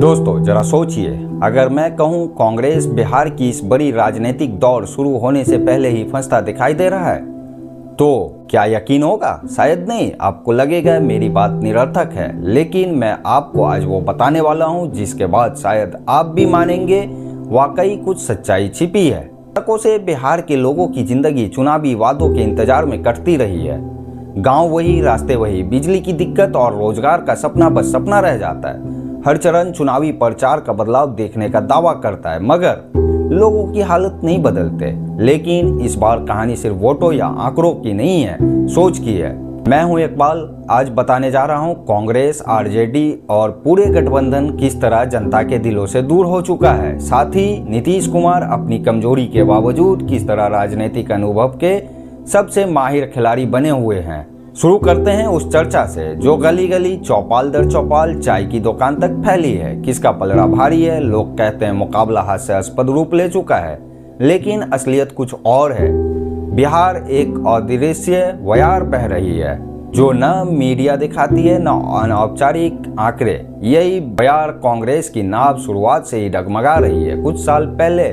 दोस्तों जरा सोचिए, अगर मैं कहूं कांग्रेस बिहार की इस बड़ी राजनीतिक दौड़ शुरू होने से पहले ही फंसता दिखाई दे रहा है तो क्या यकीन होगा? शायद नहीं। आपको लगेगा मेरी बात निरर्थक है, लेकिन मैं आपको आज वो बताने वाला हूं जिसके बाद शायद आप भी मानेंगे वाकई कुछ सच्चाई छिपी है। दशकों से बिहार के लोगों की जिंदगी चुनावी वादों के इंतजार में कटती रही है। गांव वही, रास्ते वही, बिजली की दिक्कत और रोजगार का सपना बस सपना रह जाता है। हर चरण चुनावी प्रचार का बदलाव देखने का दावा करता है, मगर लोगों की हालत नहीं बदलते। लेकिन इस बार कहानी सिर्फ वोटों या आंकड़ों की नहीं है, सोच की है। मैं हूं इकबाल। आज बताने जा रहा हूं कांग्रेस, आरजेडी और पूरे गठबंधन किस तरह जनता के दिलों से दूर हो चुका है। साथ ही नीतीश कुमार अपनी कमजोरी के बावजूद किस तरह राजनीतिक अनुभव के सबसे माहिर खिलाड़ी बने हुए हैं। शुरू करते हैं उस चर्चा से जो गली गली, चौपाल दर चौपाल, चाय की दुकान तक फैली है। किसका पलड़ा भारी है? लोग कहते हैं मुकाबला हास्यास्पद रूप ले चुका है, लेकिन असलियत कुछ और है। बिहार एक अदृश्य बयार बह रही है जो न मीडिया दिखाती है न अनौपचारिक आंकड़े। यही बयार कांग्रेस की नाव शुरुआत से ही डगमगा रही है। कुछ साल पहले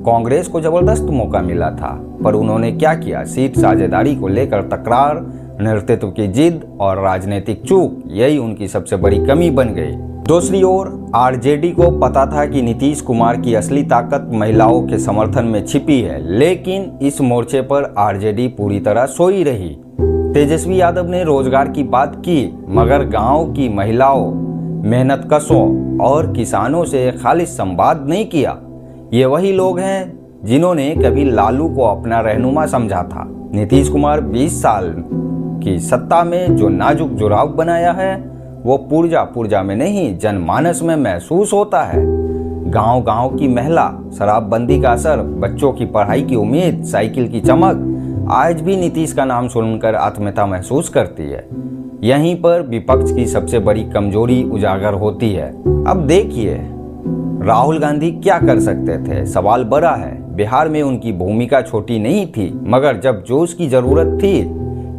कांग्रेस को जबरदस्त मौका मिला था, पर उन्होंने क्या किया? सीट साझेदारी को लेकर तकरार, नेतृत्व की जिद और राजनीतिक चूक, यही उनकी सबसे बड़ी कमी बन गई। दूसरी ओर आरजेडी को पता था कि नीतीश कुमार की असली ताकत महिलाओं के समर्थन में छिपी है, लेकिन इस मोर्चे पर आरजेडी पूरी तरह सोई रही। तेजस्वी यादव ने रोजगार की बात की, मगर गांव की महिलाओं, मेहनतकशों और किसानों से खालिश संवाद नहीं किया। ये वही लोग हैं जिन्होंने कभी लालू को अपना रहनुमा समझा था। नीतीश कुमार 20 साल की सत्ता में जो नाजुक जुड़ाव बनाया है वो पुर्जा में नहीं, जनमानस में महसूस होता है। गांव गांव की महिला, शराबबंदी का असर, बच्चों की पढ़ाई की उम्मीद, साइकिल की चमक आज भी नीतीश का नाम सुनकर आत्मीयता महसूस करती है। यहीं पर विपक्ष की सबसे बड़ी कमजोरी उजागर होती है। अब देखिए राहुल गांधी क्या कर सकते थे? सवाल बड़ा है। बिहार में उनकी भूमिका छोटी नहीं थी, मगर जब जोश की जरूरत थी,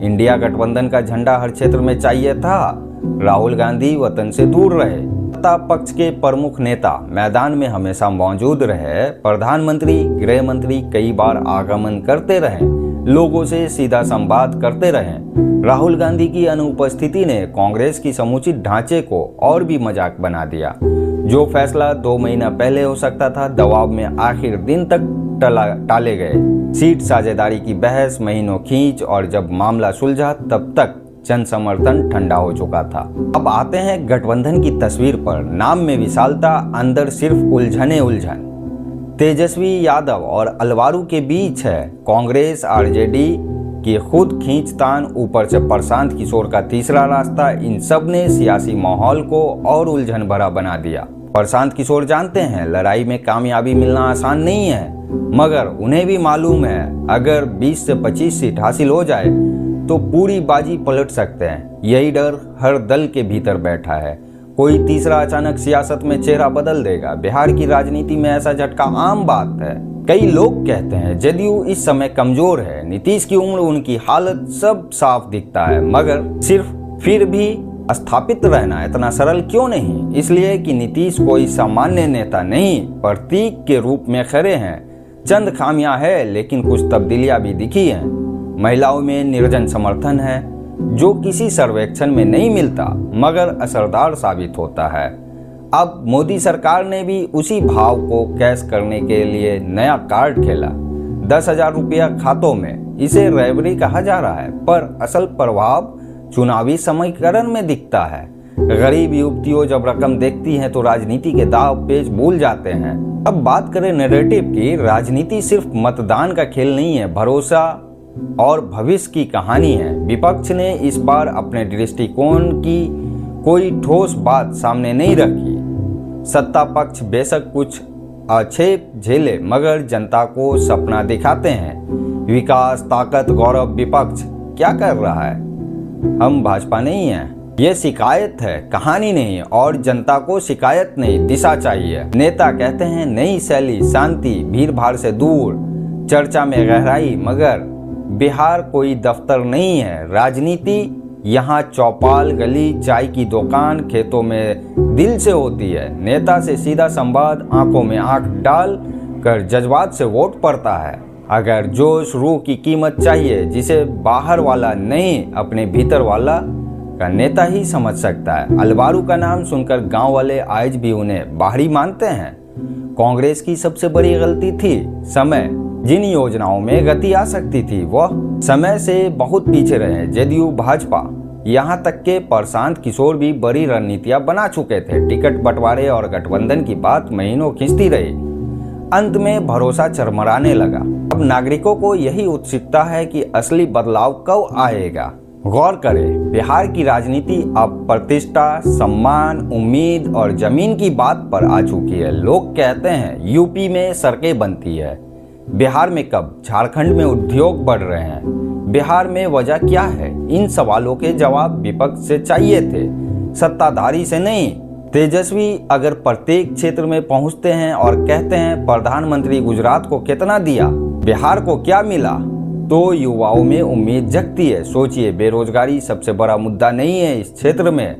इंडिया गठबंधन का झंडा हर क्षेत्र में चाहिए था, राहुल गांधी वतन से दूर रहे। सत्ता पक्ष के प्रमुख नेता मैदान में हमेशा मौजूद रहे। प्रधानमंत्री, गृह मंत्री कई बार आगमन करते रहे, लोगों से सीधा संवाद करते रहे। राहुल गांधी की अनुपस्थिति ने कांग्रेस की समुचित ढांचे को और भी मजाक बना दिया। जो फैसला 2 महीना पहले हो सकता था, दबाव में आखिर दिन तक टाले गए। सीट साझेदारी की बहस महीनों खींच, और जब मामला सुलझा तब तक जन समर्थन ठंडा हो चुका था। अब आते हैं गठबंधन की तस्वीर पर। नाम में विशालता, अंदर सिर्फ उलझन। तेजस्वी यादव और अलवारू के बीच है कांग्रेस, आरजेडी की खुद खींचतान, ऊपर से प्रशांत किशोर का तीसरा रास्ता। इन सब ने सियासी माहौल को और उलझन भरा बना दिया। प्रशांत किशोर जानते हैं लड़ाई में कामयाबी मिलना आसान नहीं है, मगर उन्हें भी मालूम है अगर 20 से 25 सीट हासिल हो जाए तो पूरी बाजी पलट सकते हैं। यही डर हर दल के भीतर बैठा है। कोई तीसरा अचानक सियासत में चेहरा बदल देगा। बिहार की राजनीति में ऐसा झटका आम बात है। कई लोग कहते हैं जदयू इस समय कमजोर है, नीतीश की उम्र, उनकी हालत सब साफ दिखता है, मगर सिर्फ फिर भी स्थापित रहना इतना सरल क्यों नहीं? इसलिए कि नीतीश कोई सामान्य नेता नहीं, प्रतीक के रूप में खड़े हैं। चंद खामियां है, लेकिन कुछ तब्दीलियां भी दिखी हैं। महिलाओं में निर्जन समर्थन है जो किसी सर्वेक्षण में नहीं मिलता, मगर असरदार साबित होता है। अब मोदी सरकार ने भी उसी भाव को कैश करने के लिए नया कार्ड खेला। 10,000 रुपया खातों में। इसे रेवड़ी कहा जा रहा है, पर असल प्रभाव चुनावी समीकरण में दिखता है। गरीब युवतियों जब रकम देखती हैं तो राजनीति के दाव पेच भूल जाते हैं। अब बात करें नैरेटिव की। राजनीति सिर्फ मतदान का खेल नहीं है, भरोसा और भविष्य की कहानी है। विपक्ष ने इस बार अपने दृष्टिकोण की कोई ठोस बात सामने नहीं रखी। सत्ता पक्ष बेशक कुछ आक्षेप झेले, मगर जनता को सपना दिखाते हैं। विकास, ताकत, गौरव। विपक्ष क्या कर रहा है? हम भाजपा नहीं हैं। ये शिकायत है, कहानी नहीं। और जनता को शिकायत नहीं, दिशा चाहिए। नेता कहते हैं नई शैली, शांति, भीड़ भाड़ से दूर, चर्चा में गहराई, मगर बिहार कोई दफ्तर नहीं है। राजनीति यहाँ चौपाल, गली, चाय की दुकान, खेतों में दिल से होती है। नेता से सीधा संवाद, आंखों में आंख डाल कर जज्बात से वोट पड़ता है। अगर जोश रूह की कीमत चाहिए, जिसे बाहर वाला नहीं अपने भीतर वाला का नेता ही समझ सकता है। अलबारू का नाम सुनकर गांव वाले आज भी उन्हें बाहरी मानते हैं। कांग्रेस की सबसे बड़ी गलती थी समय। जिन योजनाओं में गति आ सकती थी वह समय से बहुत पीछे रहे। जदयू, भाजपा, यहाँ तक के प्रशांत किशोर भी बड़ी रणनीतियां बना चुके थे। टिकट बंटवारे और गठबंधन की बात महीनों खींचती रही। अंत में भरोसा चरमराने लगा। अब नागरिकों को यही उत्सुकता है कि असली बदलाव कब आएगा। गौर करें, बिहार की राजनीति अब प्रतिष्ठा, सम्मान, उम्मीद और जमीन की बात पर आ चुकी है। लोग कहते हैं यूपी में सड़कें बनती है, बिहार में कब? झारखंड में उद्योग बढ़ रहे हैं, बिहार में वजह क्या है? इन सवालों के जवाब विपक्ष से चाहिए थे, सत्ताधारी से नहीं। तेजस्वी अगर प्रत्येक क्षेत्र में पहुंचते हैं और कहते हैं प्रधानमंत्री गुजरात को कितना दिया, बिहार को क्या मिला, तो युवाओं में उम्मीद जगती है। सोचिए, बेरोजगारी सबसे बड़ा मुद्दा नहीं है इस क्षेत्र में।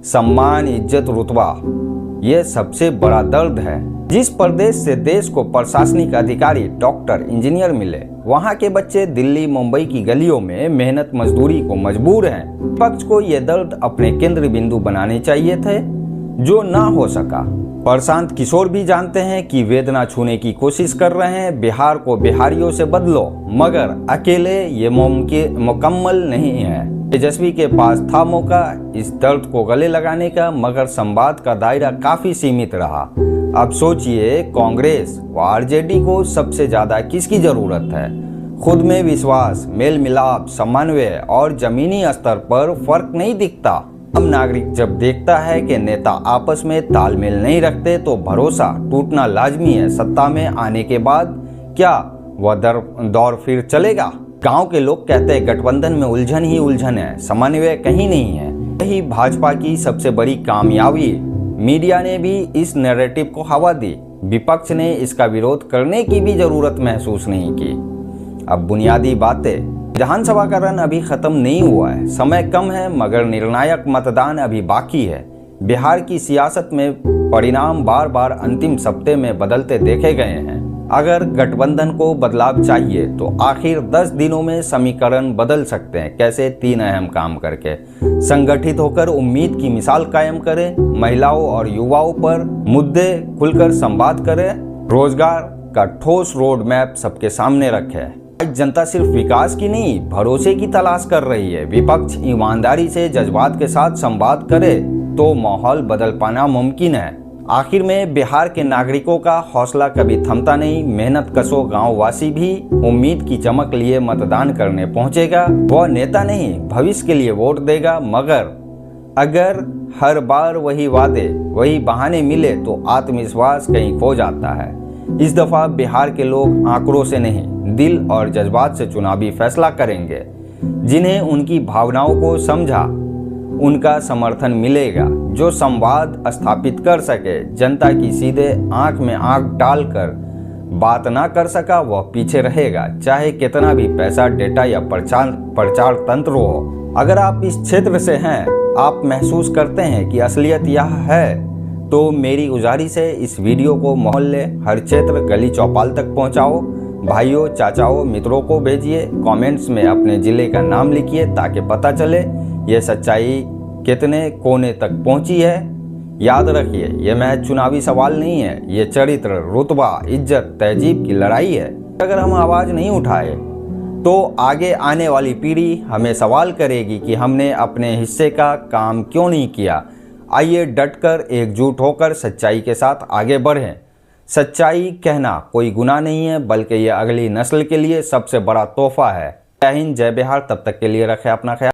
सम्मान, इज्जत, रुतबा, ये सबसे बड़ा दर्द है। जिस प्रदेश से देश को प्रशासनिक अधिकारी, डॉक्टर, इंजीनियर मिले, वहाँ के बच्चे दिल्ली, मुंबई की गलियों में मेहनत मजदूरी को मजबूर हैं। विपक्ष को ये दर्द अपने केंद्र बिंदु बनाने चाहिए थे, जो ना हो सका। प्रशांत किशोर भी जानते हैं कि वेदना छूने की कोशिश कर रहे हैं। बिहार को बिहारियों से बदलो, मगर अकेले ये मुकम्मल नहीं है। तेजस्वी के पास था मौका इस दर्द को गले लगाने का, मगर संवाद का दायरा काफी सीमित रहा। अब सोचिए, कांग्रेस व आरजेडी को सबसे ज्यादा किसकी जरूरत है? खुद में विश्वास, मेल मिलाप, समन्वय और जमीनी स्तर पर फर्क नहीं दिखता। अब नागरिक जब देखता है कि नेता आपस में तालमेल नहीं रखते, तो भरोसा टूटना लाजमी है। सत्ता में आने के बाद क्या वह दौर फिर चलेगा? गांव के लोग कहते हैं गठबंधन में उलझन ही उलझन है, समन्वय कहीं नहीं है। यही भाजपा की सबसे बड़ी कामयाबी। मीडिया ने भी इस नैरेटिव को हवा दी। विपक्ष ने इसका विरोध करने की भी जरूरत महसूस नहीं की। अब बुनियादी बातें, विधानसभा का रन अभी खत्म नहीं हुआ है, समय कम है, मगर निर्णायक मतदान अभी बाकी है। बिहार की सियासत में परिणाम बार बार अंतिम सप्ताह में बदलते देखे गए हैं। अगर गठबंधन को बदलाव चाहिए तो आखिर 10 दिनों में समीकरण बदल सकते हैं। कैसे? 3 अहम काम करके। संगठित होकर उम्मीद की मिसाल कायम करें, महिलाओं और युवाओं पर मुद्दे खुलकर संवाद करें, रोजगार का ठोस रोड मैप सबके सामने रखें। आज जनता सिर्फ विकास की नहीं, भरोसे की तलाश कर रही है। विपक्ष ईमानदारी से, जज्बात के साथ संवाद करे तो माहौल बदल पाना मुमकिन है। आखिर में बिहार के नागरिकों का हौसला कभी थमता नहीं। मेहनत कशो गांववासी भी उम्मीद की चमक लिए मतदान करने पहुंचेगा। वह नेता नहीं, भविष्य के लिए वोट देगा। मगर अगर हर बार वही वादे, वही बहाने मिले तो आत्मविश्वास कहीं खो जाता है। इस दफा बिहार के लोग आंकड़ों से नहीं, दिल और जज्बात से चुनावी फैसला करेंगे। जिन्हें उनकी भावनाओं को समझा, उनका समर्थन मिलेगा। जो संवाद स्थापित कर सके, जनता की सीधे आंख में आंख डालकर बात ना कर सका, वह पीछे रहेगा, चाहे कितना भी पैसा, डेटा या प्रचार तंत्र हो। अगर आप इस क्षेत्र से हैं, आप महसूस करते हैं कि असलियत यह है, तो मेरी गुजारिश है इस वीडियो को मोहल्ले, हर क्षेत्र, गली चौपाल तक पहुंचाओ। भाइयों, चाचाओं, मित्रों को भेजिए। कमेंट्स में अपने जिले का नाम लिखिए ताकि पता चले ये सच्चाई कितने कोने तक पहुंची है। याद रखिए, ये महज चुनावी सवाल नहीं है, ये चरित्र, रुतबा, इज्जत, तहजीब की लड़ाई है। अगर हम आवाज नहीं उठाए तो आगे आने वाली पीढ़ी हमें सवाल करेगी कि हमने अपने हिस्से का काम क्यों नहीं किया। आइए डटकर, एकजुट होकर सच्चाई के साथ आगे बढ़ें। सच्चाई कहना कोई गुनाह नहीं है, बल्कि यह अगली नस्ल के लिए सबसे बड़ा तोहफा है। जय हिंद, जय बिहार। तब तक के लिए रखें अपना ख्याल।